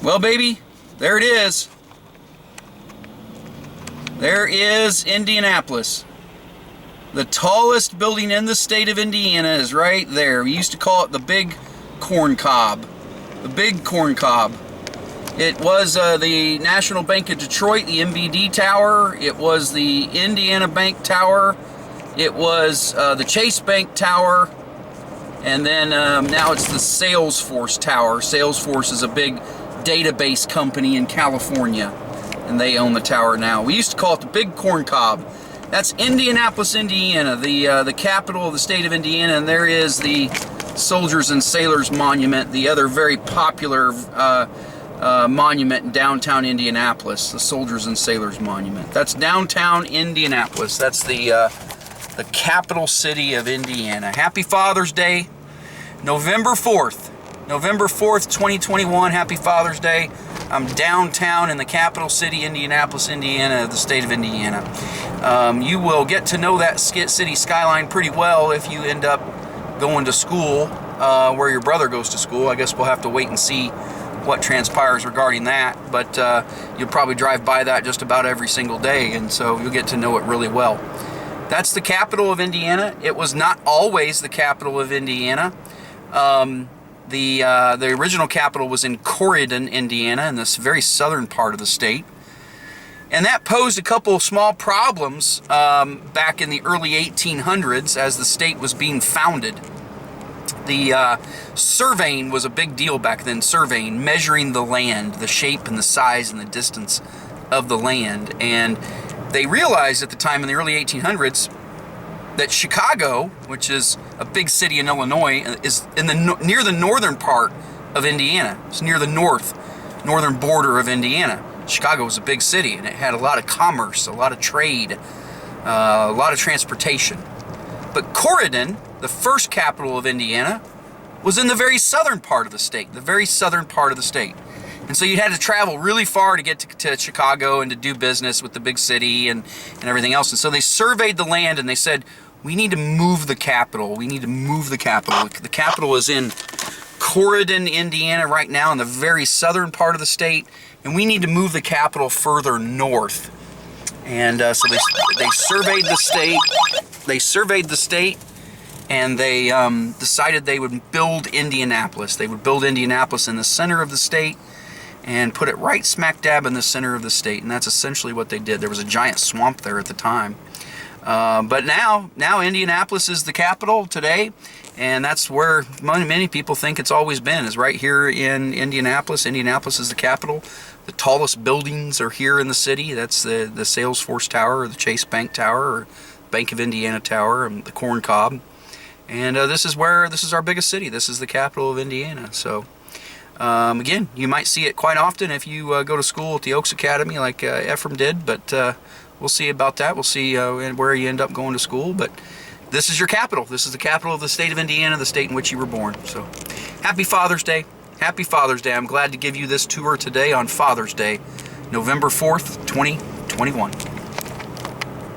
Well, baby, there it is. There is Indianapolis. The tallest building in the state of Indiana is right there. We used to call it the Big Corn Cob. The Big Corn Cob. It was the National Bank of Detroit, the MBD Tower. It was the Indiana Bank Tower. It was the Chase Bank Tower. And then now it's the Salesforce Tower. Salesforce is a big database company in California, and they own the tower now. We used to call it the Big Corn Cob. That's Indianapolis, Indiana, the capital of the state of Indiana, and there is the Soldiers and Sailors Monument, the other very popular monument in downtown Indianapolis, the Soldiers and Sailors Monument. That's downtown Indianapolis. That's the capital city of Indiana. Happy Father's Day, November 4th. November 4th, 2021. Happy Father's Day. I'm downtown in the capital city, Indianapolis, Indiana, the state of Indiana. You will get to know that city skyline pretty well if you end up going to school where your brother goes to school. I guess we'll have to wait and see what transpires regarding that, but you'll probably drive by that just about every single day, and so you'll get to know it really well. That's the capital of Indiana. It was not always the capital of Indiana. The original capital was in Corydon, Indiana, in this very southern part of the state. And that posed a couple of small problems back in the early 1800s as the state was being founded. The surveying was a big deal back then, surveying, measuring the land, the shape and the size and the distance of the land. And they realized at the time in the early 1800s that Chicago, which is a big city in Illinois, is in near the northern part of Indiana. It's near the northern border of Indiana. Chicago was a big city, and it had a lot of commerce, a lot of trade, a lot of transportation. But Corydon, the first capital of Indiana, was in the very southern part of the state, And so you had to travel really far to get to Chicago and to do business with the big city and everything else. And so they surveyed the land and they said, we need to move the capital. The capital is in Corydon, Indiana right now, in the very southern part of the state, and we need to move the capital further north. And so they surveyed the state. And they decided they would build Indianapolis. They would build Indianapolis in the center of the state and put it right smack dab in the center of the state. And that's essentially what they did. There was a giant swamp there at the time. But now Indianapolis is the capital today, and that's where many people think it's always been, is right here in Indianapolis. Indianapolis is the capital. The tallest buildings are here in the city. That's the Salesforce Tower, or the Chase Bank Tower, or Bank of Indiana Tower, and the Corn Cob. And this is our biggest city. This is the capital of Indiana. So again, you might see it quite often if you go to school at the Oaks Academy like Ephraim did, but we'll see about that. We'll see where you end up going to school. But this is your capital. This is the capital of the state of Indiana, the state in which you were born. So happy Father's Day. Happy Father's Day. I'm glad to give you this tour today on Father's Day, November 4th, 2021.